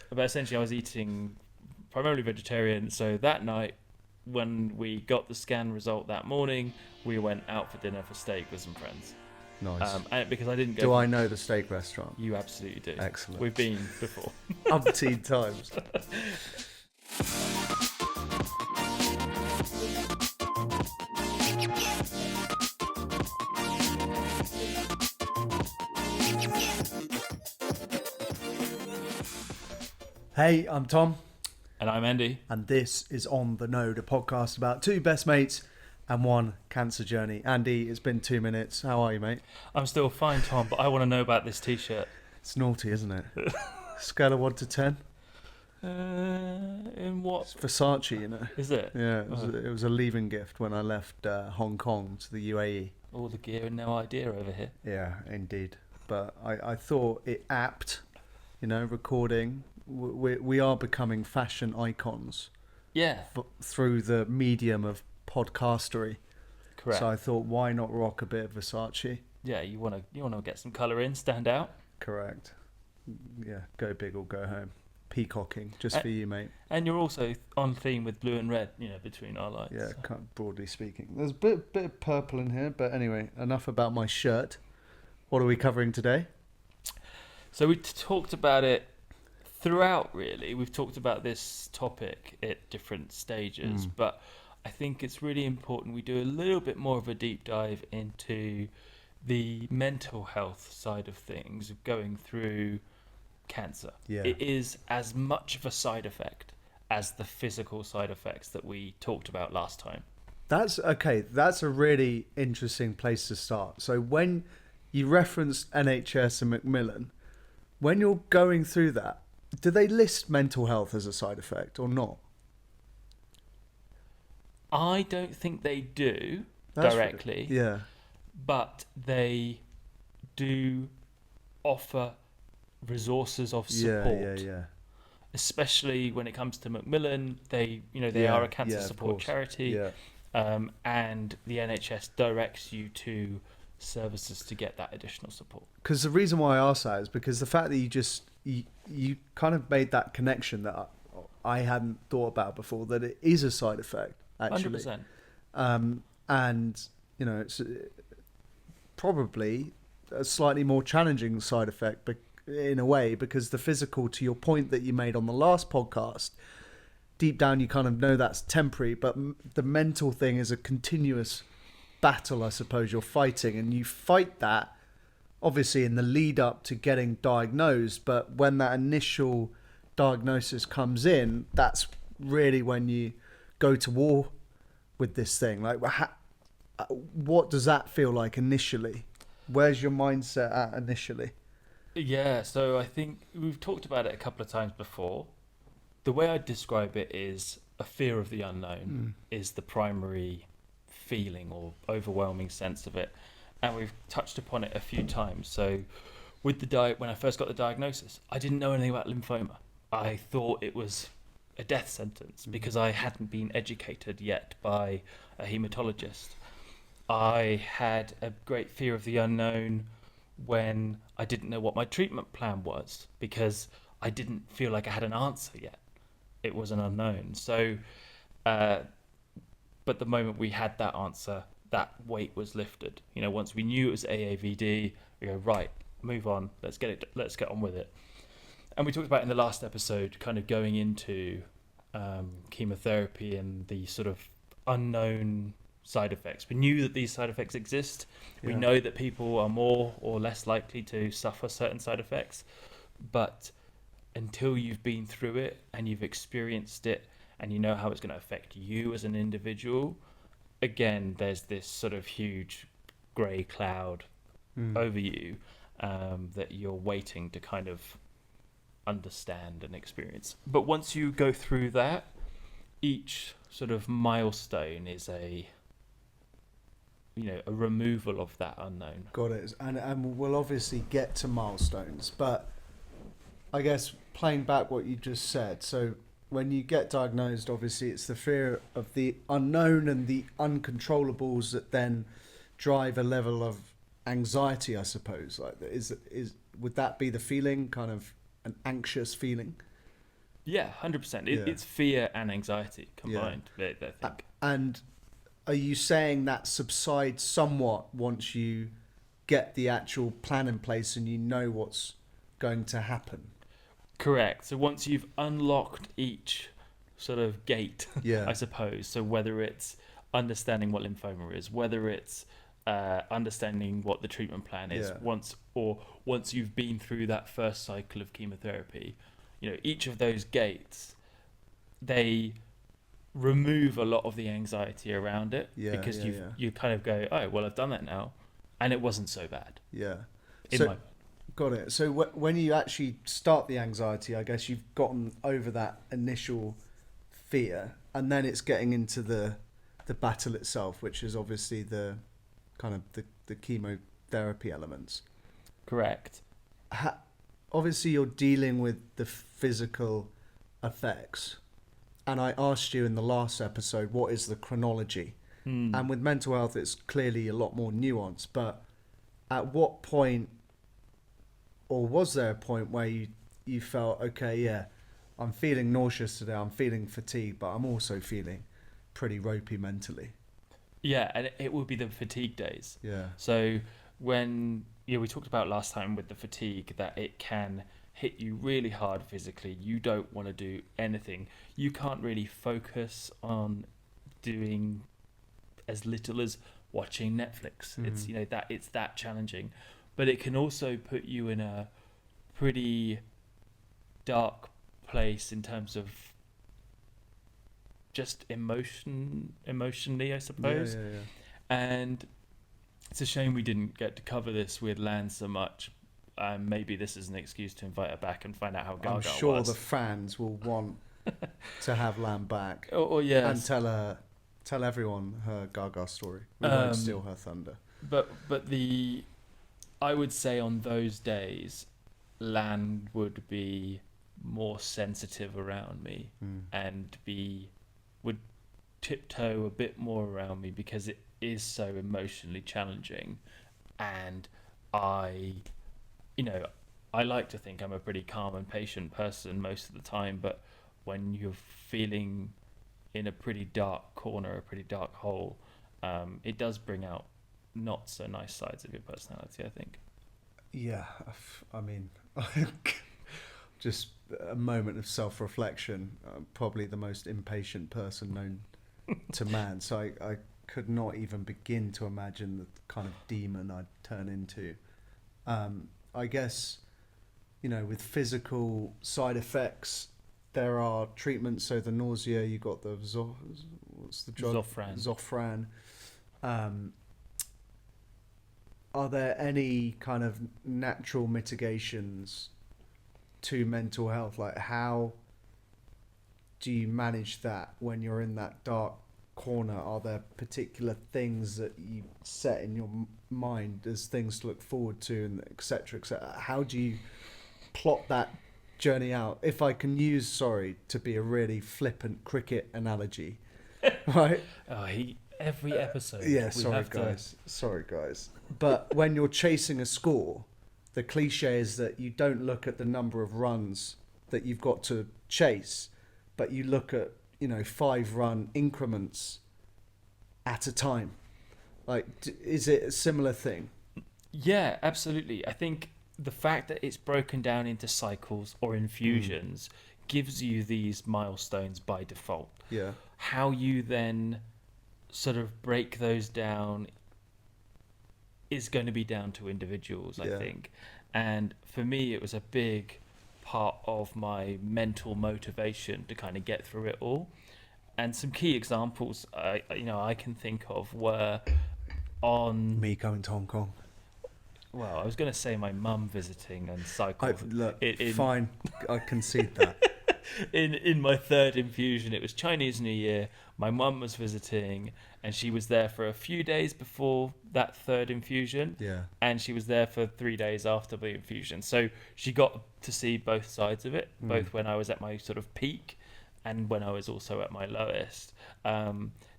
But essentially I was eating primarily vegetarian. So that night, when we got the scan result that morning, we went out for dinner for steak with some friends. Nice. And because I didn't go... Do I know the steak restaurant? You absolutely do. Excellent. We've been before. Umpteen times. Hey, I'm Tom. And I'm Andy. And this is On The Node, a podcast about two best mates and one cancer journey. Andy, it's been 2 minutes. How are you, mate? I'm still fine, Tom, but I want to know about this T-shirt. It's naughty, isn't it? Scale of 1 to 10? In what? It's Versace, you know. Is it? Yeah, it was a leaving gift when I left Hong Kong to the UAE. All the gear and no idea over here. Yeah, indeed. But I thought it apt, you know, recording. We are becoming fashion icons. Yeah. Through the medium of podcastery. Correct. So I thought, why not rock a bit of Versace? Yeah, you want to get some colour in, stand out. Correct. Yeah, go big or go home. Peacocking, just for you, mate. And you're also on theme with blue and red, you know, between our lights. Yeah, broadly speaking. There's a bit of purple in here, but anyway, enough about my shirt. What are we covering today? So we talked about it throughout, really. We've talked about this topic at different stages, but I think it's really important we do a little bit more of a deep dive into the mental health side of things, of going through cancer. Yeah. It is as much of a side effect as the physical side effects that we talked about last time. That's okay. That's a really interesting place to start. So when you referenced NHS and Macmillan, when you're going through that, do they list mental health as a side effect or not? I don't think they do directly. Yeah. But they do offer resources of support. Yeah. Especially when it comes to Macmillan, they are a cancer support charity, and the NHS directs you to services to get that additional support. Because the reason why I asked that is because the fact that you kind of made that connection that I hadn't thought about before, that it is a side effect actually. 100%. And you know, it's probably a slightly more challenging side effect, but in a way, because the physical, to your point that you made on the last podcast, deep down you kind of know that's temporary, but the mental thing is a continuous battle, I suppose, you're fighting, and you fight that obviously in the lead up to getting diagnosed, but when that initial diagnosis comes in, that's really when you go to war with this thing. Like, what does that feel like initially? Where's your mindset at initially? Yeah, so I think we've talked about it a couple of times before. The way I describe it is a fear of the unknown is the primary feeling or overwhelming sense of it. And we've touched upon it a few times. So with when I first got the diagnosis, I didn't know anything about lymphoma. I thought it was a death sentence because I hadn't been educated yet by a hematologist. I had a great fear of the unknown when I didn't know what my treatment plan was because I didn't feel like I had an answer yet. It was an unknown. So, but the moment we had that answer, that weight was lifted. You know, once we knew it was AAVD, we go, right, move on. Let's get on with it. And we talked about in the last episode, kind of going into chemotherapy and the sort of unknown side effects. We knew that these side effects exist. We know that people are more or less likely to suffer certain side effects, but until you've been through it and you've experienced it and you know how it's going to affect you as an individual, again, there's this sort of huge grey cloud over you that you're waiting to kind of understand and experience. But once you go through that, each sort of milestone is a removal of that unknown. Got it. And we'll obviously get to milestones, but I guess playing back what you just said, so when you get diagnosed, obviously it's the fear of the unknown and the uncontrollables that then drive a level of anxiety, I suppose. Like, would that be the feeling, kind of an anxious feeling. Yeah, 100%. Yeah. It's fear and anxiety combined. I think. And are you saying that subsides somewhat once you get the actual plan in place and you know what's going to happen? Correct. So once you've unlocked each sort of gate, Yeah. I suppose. So whether it's understanding what lymphoma is, whether it's understanding what the treatment plan is, Yeah. once you've been through that first cycle of chemotherapy, each of those gates, they remove a lot of the anxiety around it, because you kind of go, oh well, I've done that now, and it wasn't so bad. Yeah. So got it. So when you actually start the anxiety, I guess you've gotten over that initial fear, and then it's getting into the battle itself, which is obviously the kind of the chemotherapy elements. Correct. Obviously you're dealing with the physical effects, and I asked you in the last episode, what is the chronology? And with mental health it's clearly a lot more nuanced, but at what point, or was there a point where you felt, okay, yeah, I'm feeling nauseous today, I'm feeling fatigued, but I'm also feeling pretty ropey mentally? Yeah, and it would be the fatigue days. Yeah. So when we talked about last time with the fatigue, that it can hit you really hard physically. You don't want to do anything. You can't really focus on doing as little as watching Netflix. It's that challenging. But it can also put you in a pretty dark place in terms of just emotionally, I suppose. Yeah. And it's a shame we didn't get to cover this with Lan so much. Maybe this is an excuse to invite her back and find out how Gaga was. I'm sure the fans will want to have Lan back. Yes. And tell everyone her Gaga story. We won't steal her thunder. But I would say on those days, Lan would be more sensitive around me and would tiptoe a bit more around me, because it is so emotionally challenging. And I like to think I'm a pretty calm and patient person most of the time, but when you're feeling in a pretty dark corner, a pretty dark hole, it does bring out not so nice sides of your personality, I think. Yeah, I mean, just a moment of self-reflection. I'm probably the most impatient person known to man, so I could not even begin to imagine the kind of demon I'd turn into. I guess, with physical side effects, there are treatments. So the nausea, you got the what's the drug? Zofran. Are there any kind of natural mitigations to mental health? Like, how do you manage that when you're in that dark corner? Are there particular things that you set in your mind as things to look forward to, and et cetera, et cetera? How do you plot that journey out? If I can use, sorry to be a really flippant cricket analogy, right? Every episode. Yeah, sorry guys. But when you're chasing a score, the cliche is that you don't look at the number of runs that you've got to chase, but you look at 5-run increments at a time. Like, is it a similar thing? Yeah, absolutely. I think the fact that it's broken down into cycles or infusions gives you these milestones by default. Yeah. How you then sort of break those down is going to be down to individuals, I think. And for me, it was a big part of my mental motivation to kind of get through it all. And some key examples I can think of were on me going to Hong Kong. Well, I was going to say my mum visiting and cycle. Fine, I concede that. In my third infusion, it was Chinese New Year. My mum was visiting, and she was there for a few days before that third infusion. Yeah. And she was there for 3 days after the infusion. So she got to see both sides of it, both when I was at my sort of peak and when I was also at my lowest.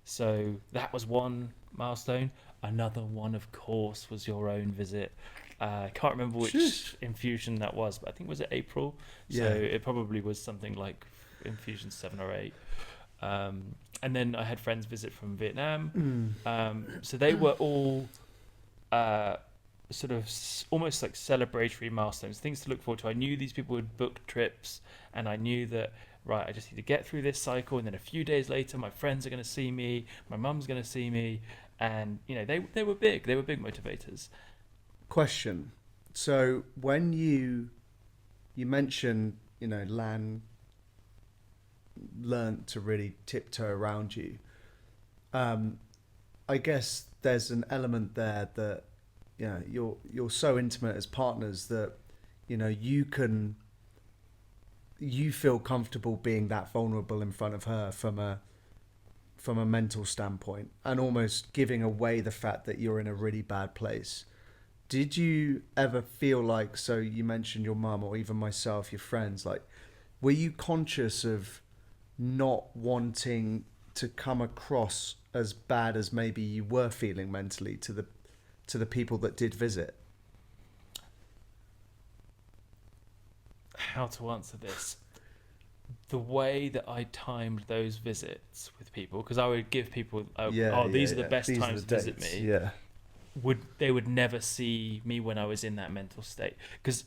So that was one milestone. Another one, of course, was your own visit I can't remember which Jeez. infusion that was, but I think was it April. So Yeah. it probably was something like infusion 7 or 8. And then I had friends visit from Vietnam. So they were all sort of almost like celebratory milestones, things to look forward to. I knew these people would book trips, and I knew that, right, I just need to get through this cycle, and then a few days later my friends are going to see me, my mum's going to see me, and they were big motivators. Question. So when you mentioned, Lan learned to really tiptoe around you, I guess there's an element there that you're so intimate as partners that you feel comfortable being that vulnerable in front of her from a mental standpoint, and almost giving away the fact that you're in a really bad place. Did you ever feel like, so you mentioned your mum or even myself, your friends, like, were you conscious of not wanting to come across as bad as maybe you were feeling mentally to the people that did visit? How to answer this? The way that I timed those visits with people, because I would give people, these are the best times to visit me. Yeah. They would never see me when I was in that mental state. Because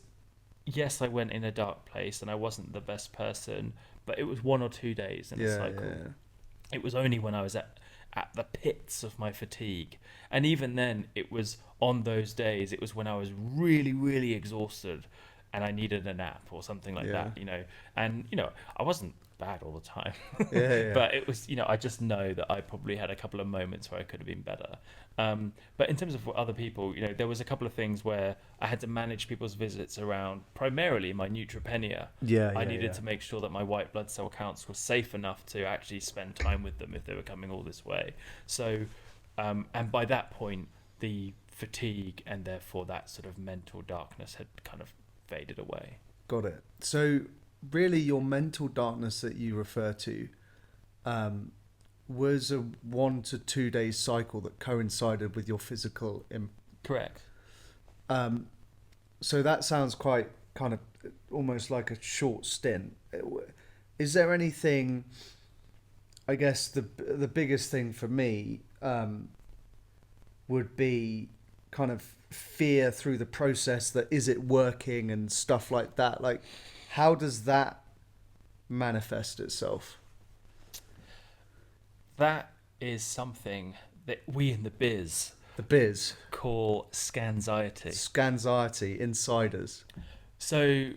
yes, I went in a dark place and I wasn't the best person, but it was 1 or 2 days in the cycle. Yeah. It was only when I was at the pits of my fatigue, and even then, it was on those days. It was when I was really, really exhausted, and I needed a nap or something like that. And I wasn't bad all the time. But it was, I just know that I probably had a couple of moments where I could have been better. But in terms of other people, there was a couple of things where I had to manage people's visits around primarily my neutropenia. I needed to make sure that my white blood cell counts were safe enough to actually spend time with them if they were coming all this way. So, and by that point, the fatigue and therefore that sort of mental darkness had kind of faded away. Got it. So really your mental darkness that you refer to was a 1 to 2 day cycle that coincided with your physical Correct. So that sounds quite kind of almost like a short stint. Is there anything, I guess the biggest thing for me would be kind of fear through the process, that is it working and stuff like that. Like, how does that manifest itself? That is something that we in the biz call scanxiety. Scanxiety, insiders. So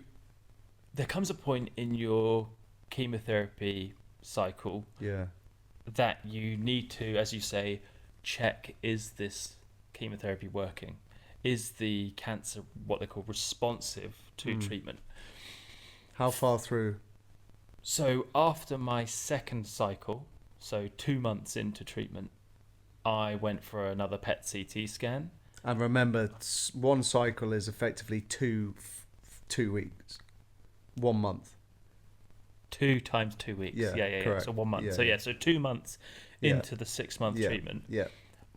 there comes a point in your chemotherapy cycle that you need to, as you say, check, is this chemotherapy working? Is the cancer what they call responsive to treatment? How far through? So after my second cycle, so 2 months into treatment, I went for another PET CT scan. And remember, one cycle is effectively 2 weeks, 1 month. 2 times 2 weeks. Yeah. Correct. So 1 month. Yeah, so 2 months into the 6 month treatment. Yeah.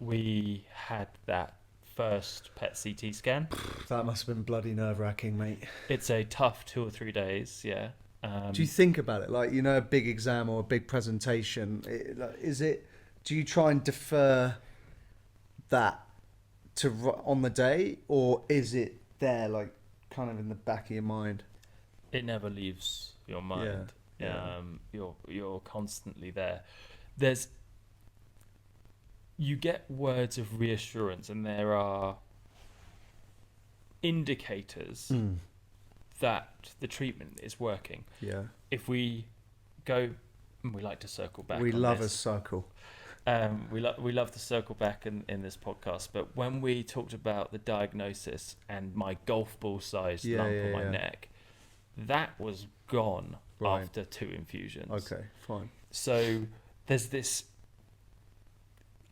We had that first PET CT scan. That must have been bloody nerve-wracking, mate. It's a tough 2 or 3 days. Yeah. Do you think about it like, a big exam or a big presentation? Do you try and defer that to on the day, or is it there, like, kind of in the back of your mind? It never leaves your mind. Yeah. You're constantly there. You get words of reassurance, and there are indicators that the treatment is working. Yeah. If we go, we like to circle back. We love this. a circle. We love to circle back in this podcast. But when we talked about the diagnosis and my golf ball sized lump on my neck, that was gone after 2 infusions. Okay, fine. So there's this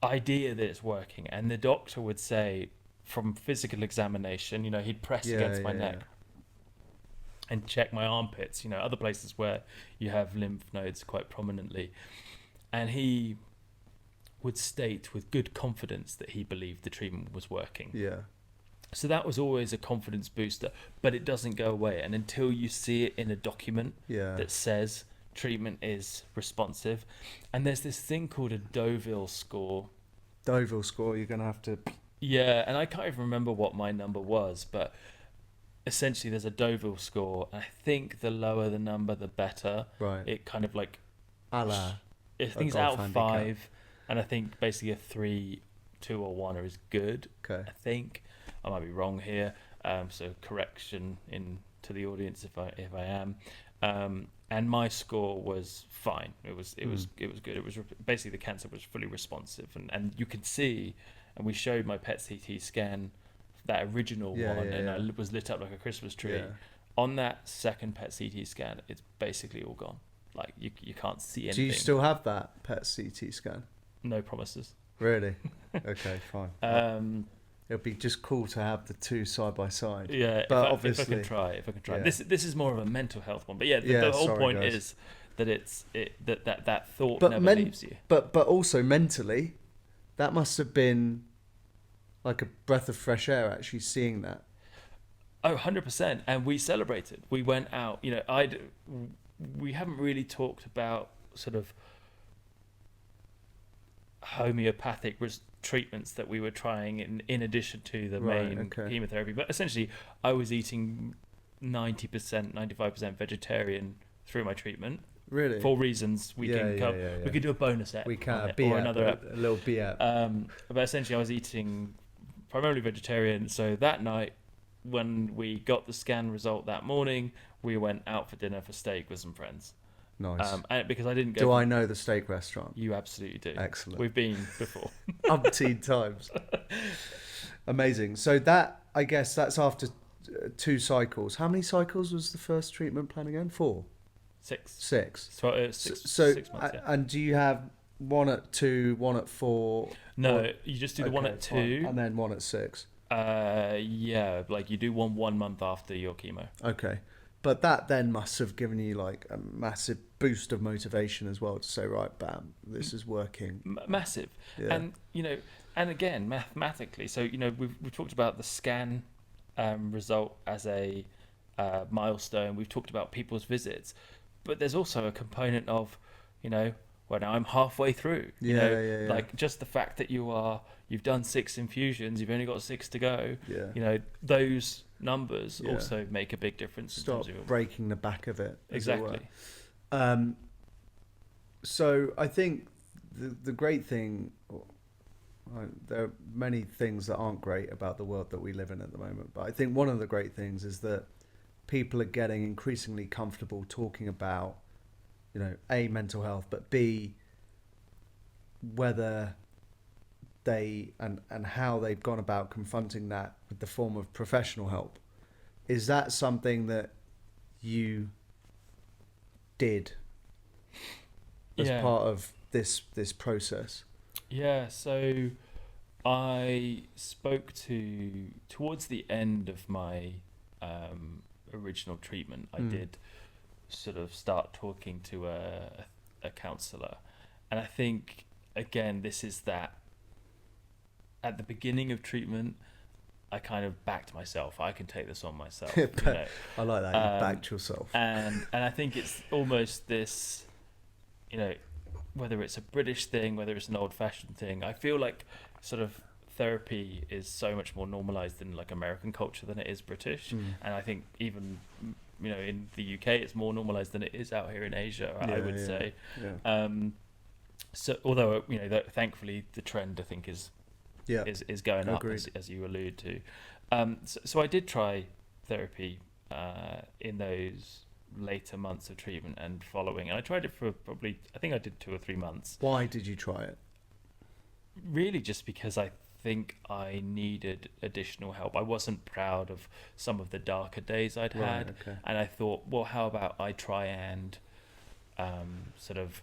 idea that it's working, and the doctor would say, from physical examination, he'd press against my neck and check my armpits, other places where you have lymph nodes quite prominently, and he would state with good confidence that he believed the treatment was working. Yeah. So that was always a confidence booster, but it doesn't go away. And until you see it in a document Yeah. that says treatment is responsive, and there's this thing called a Deauville score. Deauville score, you're going to have to... Yeah, and I can't even remember what my number was, but essentially there's a Deauville score. And I think the lower the number, the better. Right. It kind of like... A la... I think it's golf out of handicap. 5, and I think basically a 3, 2 or 1 is good. Okay. I think I might be wrong here, so correction to the audience if I am. And my score was fine. It was good. It was basically the cancer was fully responsive, and you could see, and we showed my PET CT scan, that original one, and it was lit up like a Christmas tree. Yeah. On that second PET CT scan, it's basically all gone. Like you can't see anything. Do you still have that PET CT scan? No promises. Really? Okay, fine. It'll be just cool to have the two side by side. Yeah, but if I can try. Yeah. This is more of a mental health one, but yeah, the whole point is that that thought never leaves you. But also mentally, that must have been like a breath of fresh air. Actually, seeing that. Oh, 100%. And we celebrated. We went out. We haven't really talked about sort of homeopathic treatments that we were trying in addition to the main chemotherapy. But essentially, I was eating 90%, 95% vegetarian through my treatment. Really? For reasons we can we could do a bonus ep. We can or another ep. A little B-ep. But essentially, I was eating primarily vegetarian. So that night, when we got the scan result that morning, we went out for dinner for steak with some friends. Nice. And because I didn't go. Do I know the steak restaurant? You absolutely do. Excellent. We've been before. Umpteen times. Amazing. So that, I guess, that's after 2 cycles. How many cycles was the first treatment plan again? 4? 6. 6. So, 6 months. Yeah. And do you have 1 at 2, 1 at 4? No, you just do the 1 at 2, fine. And then 1 at 6. Yeah, like you do 1 month after your chemo. Okay. But that then must have given you like a massive boost of motivation as well to say, right, bam, this is working. Massive. Yeah. And, and again, mathematically, so, we've talked about the scan result as a milestone. We've talked about people's visits. But there's also a component of, well, now I'm halfway through. Like just the fact that you've done 6 infusions, you've only got 6 to go. Yeah. Those numbers also make a big difference. Stop breaking the back of it. Exactly. So I think the great thing, there are many things that aren't great about the world that we live in at the moment, but I think one of the great things is that people are getting increasingly comfortable talking about, A, mental health, but B, whether they and how they've gone about confronting that with the form of professional help. Is that something that you did as part of this process? Yeah, so I spoke towards the end of my original treatment, I did sort of start talking to a counsellor. And I think, again, this is that at the beginning of treatment, I kind of backed myself. I can take this on myself. I like that. You backed yourself. And I think it's almost this, whether it's a British thing, whether it's an old-fashioned thing, I feel like sort of therapy is so much more normalised in like American culture than it is British. And I think even, in the UK, it's more normalised than it is out here in Asia, I would say. Yeah. So although, thankfully the trend, I think, is going up, as you allude to. So I did try therapy in those later months of treatment and following. And I tried it for probably, I think I did 2 or 3 months. Why did you try it? Really just because I think I needed additional help. I wasn't proud of some of the darker days I'd had. Okay. And I thought, well, how about I try and sort of...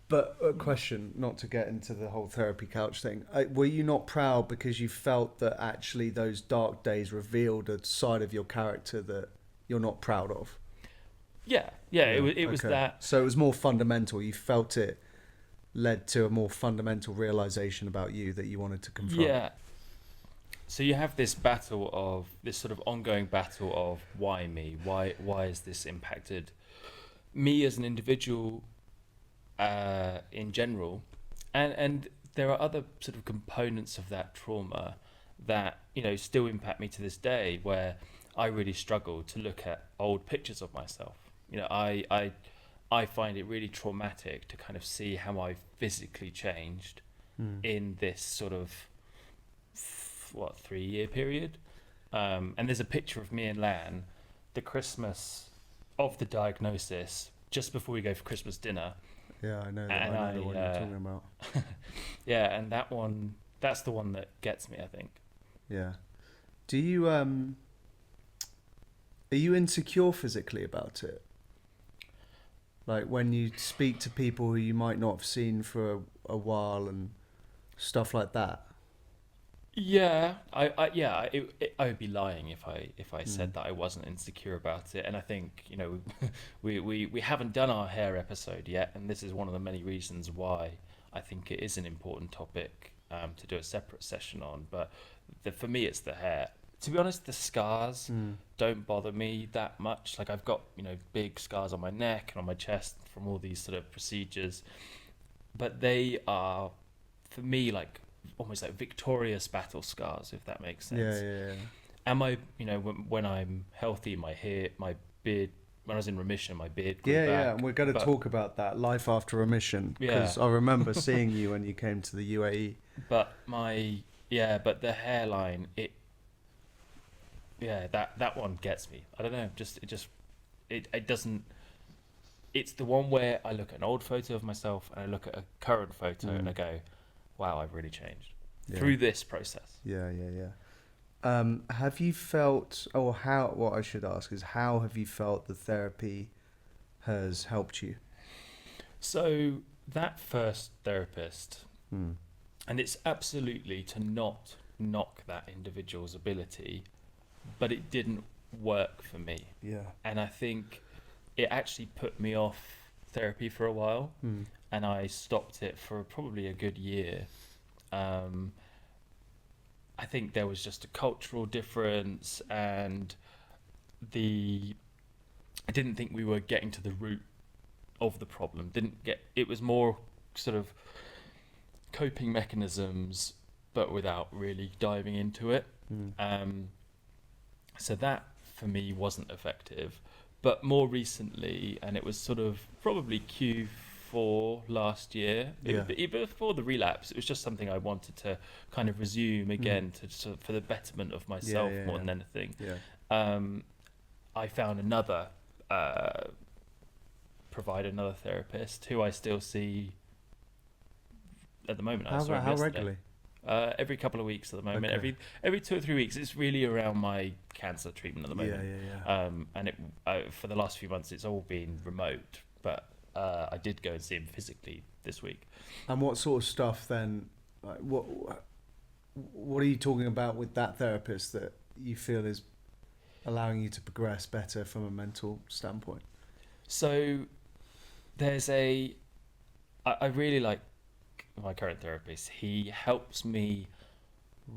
But a question, not to get into the whole therapy couch thing, were you not proud because you felt that actually those dark days revealed a side of your character that you're not proud of? Yeah. It was that. So it was more fundamental. You felt it led to a more fundamental realization about you that you wanted to confront. Yeah. So you have this sort of ongoing battle of why me? Why has this impacted me as an individual in general? And there are other sort of components of that trauma that, still impact me to this day, where I really struggle to look at old pictures of myself. I find it really traumatic to kind of see how I physically changed in this sort of 3-year period. And there's a picture of me and Lan, the Christmas of the diagnosis, just before we go for Christmas dinner. Yeah, I know the one you're talking about. Yeah, and that's the one that gets me, I think. Yeah. Do you are you insecure physically about it? Like when you speak to people who you might not have seen for a while and stuff like that? Yeah, I would be lying if I said that I wasn't insecure about it. And I think, we haven't done our hair episode yet, and this is one of the many reasons why I think it is an important topic to do a separate session on. But for me, it's the hair. To be honest, the scars don't bother me that much. Like, I've got, big scars on my neck and on my chest from all these sort of procedures, but they are, for me, like almost like victorious battle scars, if that makes sense. Yeah. Am I, when I'm healthy, my hair, my beard, when I was in remission, my beard grew back. Yeah, and we're going to talk about that, life after remission, because I remember seeing you when you came to the UAE. But but the hairline, that one gets me. I don't know, it doesn't. It's the one where I look at an old photo of myself and I look at a current photo and I go, wow, I've really changed through this process. Yeah. Have you felt, what I should ask is, how have you felt the therapy has helped you? So that first therapist, and it's absolutely to not knock that individual's ability, but it didn't work for me. Yeah. And I think it actually put me off therapy for a while, and I stopped it for probably a good year. I think there was just a cultural difference, and I didn't think we were getting to the root of the problem. It was more sort of coping mechanisms, but without really diving into it. So that for me wasn't effective. But more recently, and it was sort of probably Q4 last year, even before the relapse, it was just something I wanted to kind of resume again for the betterment of myself more than anything. I found another therapist who I still see at the moment. How regularly? Every couple of weeks at the moment. Okay. Every 2 or 3 weeks. It's really around my cancer treatment at the moment. And for the last few months, it's all been remote. But I did go and see him physically this week. And what sort of stuff then? Like, what are you talking about with that therapist that you feel is allowing you to progress better from a mental standpoint? So I really like my current therapist. He helps me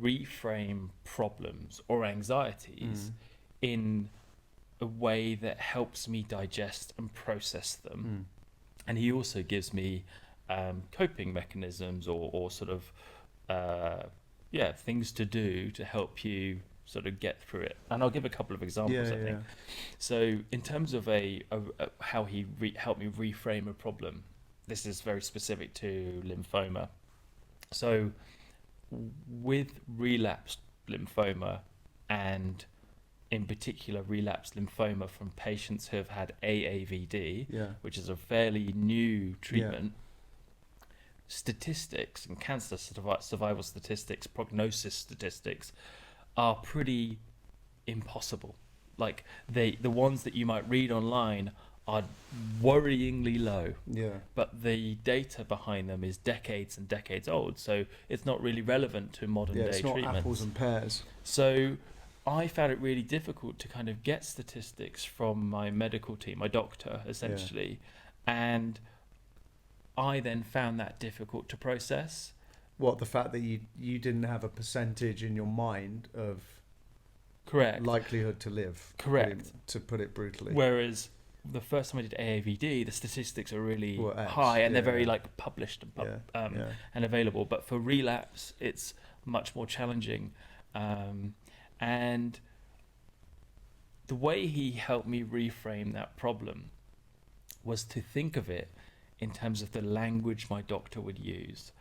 reframe problems or anxieties in a way that helps me digest and process them. And he also gives me coping mechanisms or sort of things to do to help you sort of get through it. And I'll give a couple of examples, I think. So in terms of how he helped me reframe a problem, this is very specific to lymphoma. So with relapsed lymphoma, and in particular relapsed lymphoma from patients who have had AAVD, which is a fairly new treatment, statistics and cancer survival statistics, prognosis statistics are pretty impossible. Like the ones that you might read online are worryingly low, but the data behind them is decades and decades old, so it's not really relevant to modern day treatments. It's not apples and pears. So I found it really difficult to kind of get statistics from my medical team, my doctor essentially, and I then found that difficult to process. What, the fact that you didn't have a percentage in your mind of Correct. likelihood to live? Correct. To put it brutally. Whereas the first time I did AAVD, the statistics are really high, and yeah, they're very yeah. like published and Yeah. and available. But for relapse, it's much more challenging. And the way he helped me reframe that problem was to think of it in terms of the language my doctor would use.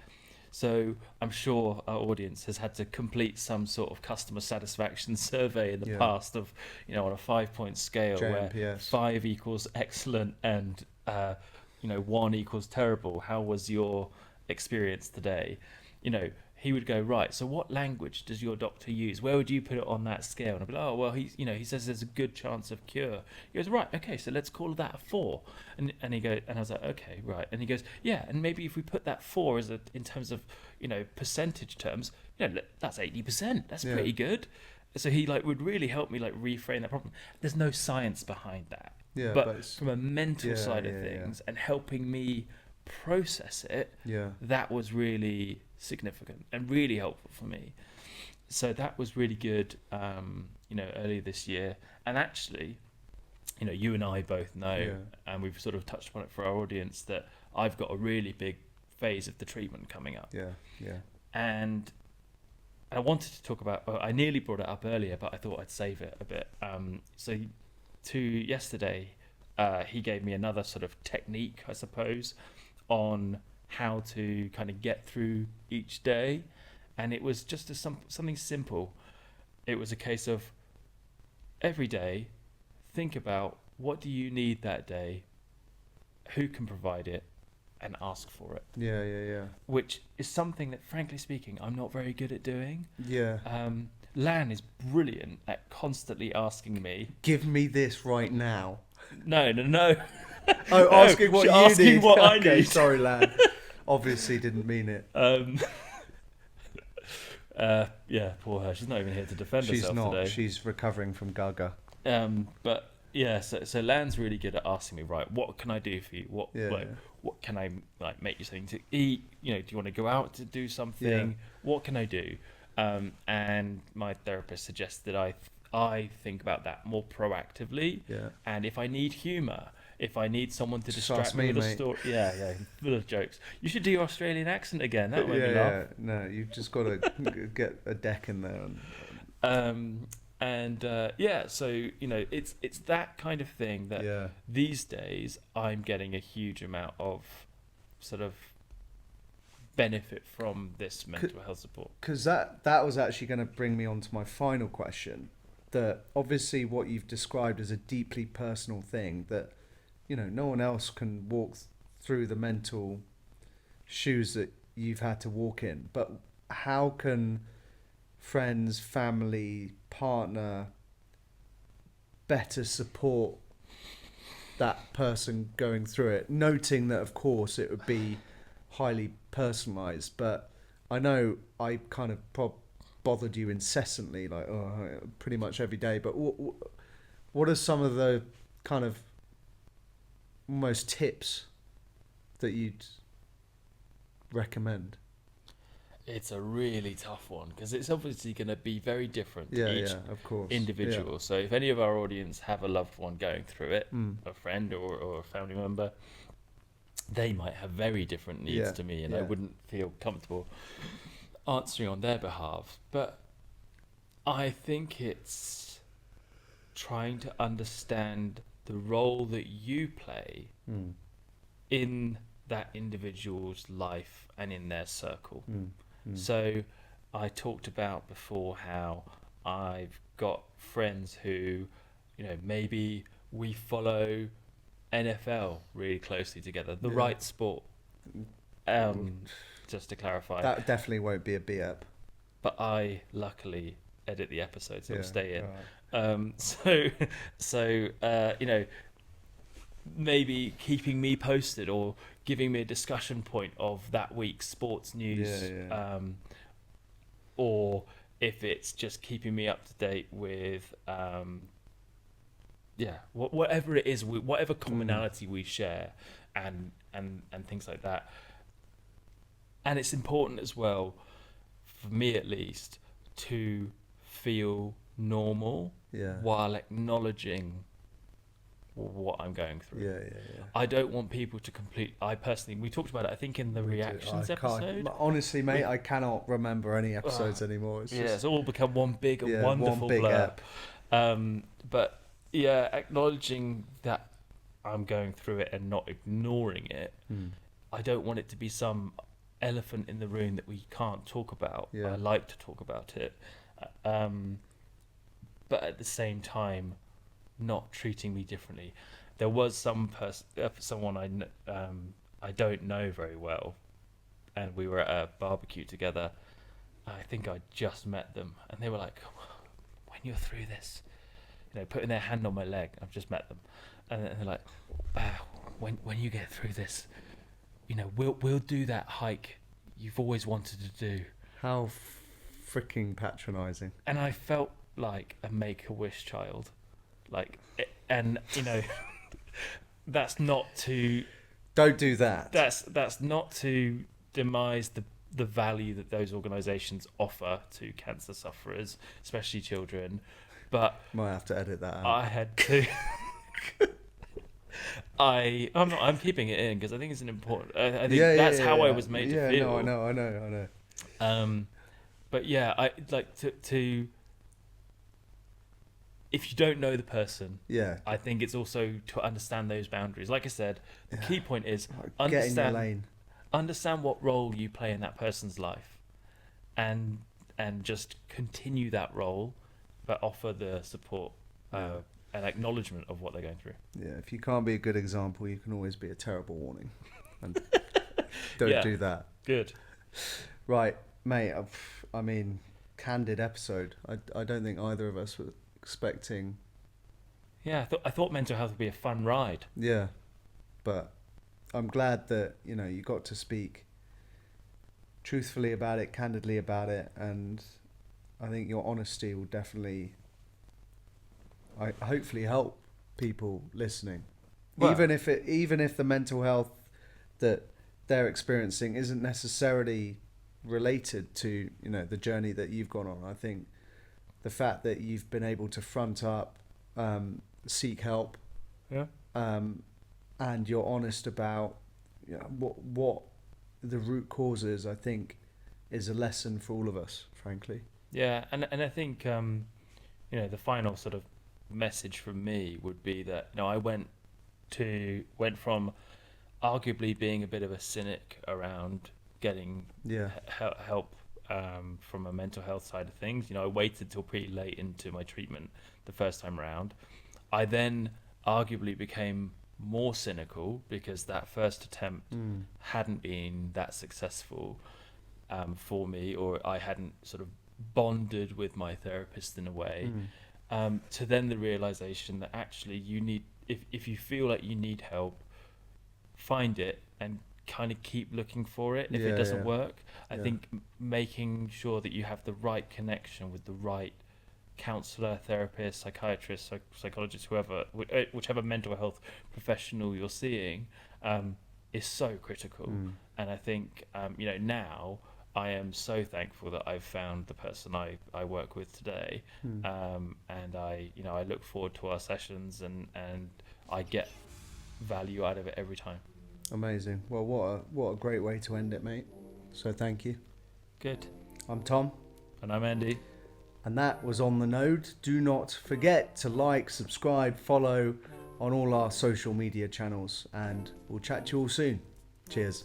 So I'm sure our audience has had to complete some sort of customer satisfaction survey in the past of, on a 5-point scale where JMPS. 5 equals excellent and 1 equals terrible. How was your experience today? He would go, right, so what language does your doctor use? Where would you put it on that scale? And I'd be like, oh, well, he says there's a good chance of cure. He goes, right, okay, so let's call that a 4. And I was like, okay, right. And he goes, yeah, and maybe if we put that 4 in terms of, percentage terms, that's 80%. That's pretty good. So he would really help me reframe that problem. There's no science behind that. Yeah, but from a mental side of things and helping me process it, that was really significant and really helpful for me. So that was really good, earlier this year. And actually, you and I both know, and we've sort of touched upon it for our audience, that I've got a really big phase of the treatment coming up. And I wanted to talk about, I nearly brought it up earlier, but I thought I'd save it a bit. So yesterday, he gave me another sort of technique, I suppose, on how to kind of get through each day. And it was just something simple. It was a case of every day, think about what do you need that day, who can provide it, and ask for it. Yeah. Which is something that, frankly speaking, I'm not very good at doing. Yeah. Lan is brilliant at constantly asking me, give me this right now. No. Oh, asking what you asking need. what I Okay, need. sorry, Lan. Obviously didn't mean it. Poor her. She's not even here to defend herself today. She's recovering from Gaga. But yeah, so Lan's really good at asking me, right, what can I do for you? What can I make you something to eat? Do you want to go out to do something? Yeah. What can I do? And my therapist suggested I think about that more proactively. Yeah. And if I need humour, if I need someone to Just distract ask me me, with a mate. full of jokes. You should do your Australian accent again. That would make me laugh. No, you've just got to get a deck in there. So it's that kind of thing that these days I'm getting a huge amount of sort of benefit from this mental health support. Because that was actually going to bring me on to my final question. That obviously what you've described as a deeply personal thing that no one else can walk through the mental shoes that you've had to walk in. But how can friends, family, partner better support that person going through it? Noting that, of course, it would be highly personalized, but I know I kind of bothered you incessantly, pretty much every day. But what are some of the kind of almost tips that you'd recommend? It's a really tough one because it's obviously going to be very different to each of course. individual. So if any of our audience have a loved one going through it, a friend or a family member, they might have very different needs to me, and I wouldn't feel comfortable answering on their behalf. But I think it's trying to understand the role that you play in that individual's life and in their circle. So I talked about before how I've got friends who, maybe we follow NFL really closely together, the right sport. Just to clarify. That definitely won't be a B-up. But I luckily edit the episodes, so I'll stay in. Right. So maybe keeping me posted or giving me a discussion point of that week's sports news, or if it's just keeping me up to date with whatever it is, whatever commonality we share, and things like that. And it's important as well, for me at least, to feel normal while acknowledging what I'm going through. Yeah. I don't want people to I personally, we talked about it, I think, in the reactions episode. Honestly, mate, I cannot remember any episodes anymore. It's all become one big and wonderful blur. But yeah, acknowledging that I'm going through it and not ignoring it. I don't want it to be some elephant in the room that we can't talk about. I like to talk about it. But at the same time, not treating me differently. There was someone I don't know very well, and we were at a barbecue together. I think I just met them, and they were like, "When you're through this," putting their hand on my leg. I've just met them, and they're like, "When you get through this, we'll do that hike you've always wanted to do." How freaking patronising! And I felt like a Make-A-Wish child. That's not to... Don't do that. That's not to demise the value that those organisations offer to cancer sufferers, especially children. But might have to edit that out. I had to... I'm keeping it in because I think it's an important... I think that's how I was made to feel. No, I know. But yeah, I like to if you don't know the person, I think it's also to understand those boundaries. Like I said, the key point is understand what role you play in that person's life, and just continue that role, but offer the support and acknowledgement of what they're going through. Yeah, if you can't be a good example, you can always be a terrible warning. And don't do that. Good. Right, mate. I mean, candid episode. I don't think either of us were expecting. Yeah, I thought mental health would be a fun ride. Yeah, but I'm glad that you got to speak truthfully about it, candidly about it, and I think your honesty will definitely, hopefully, help people listening. Well, even if the mental health that they're experiencing isn't necessarily related to the journey that you've gone on. I think the fact that you've been able to front up, seek help, and you're honest about what the root cause is, I think, is a lesson for all of us, frankly. Yeah, and I think the final sort of message from me would be that I went from arguably being a bit of a cynic around getting help from a mental health side of things. I waited till pretty late into my treatment the first time around. I then arguably became more cynical because that first attempt hadn't been that successful for me, or I hadn't sort of bonded with my therapist in a way. To then the realization that actually you need, if you feel like you need help, find it and kind of keep looking for it. If it doesn't work, I think making sure that you have the right connection with the right counselor, therapist, psychiatrist, psychologist, whichever mental health professional you're seeing, is so critical. And I think now I am so thankful that I've found the person I work with today, and I look forward to our sessions, and I get value out of it every time. Amazing. Well, what a great way to end it, mate. So thank you. Good. I'm Tom. And I'm Andy. And that was On The Node. Do not forget to like, subscribe, follow on all our social media channels, and we'll chat to you all soon. Cheers.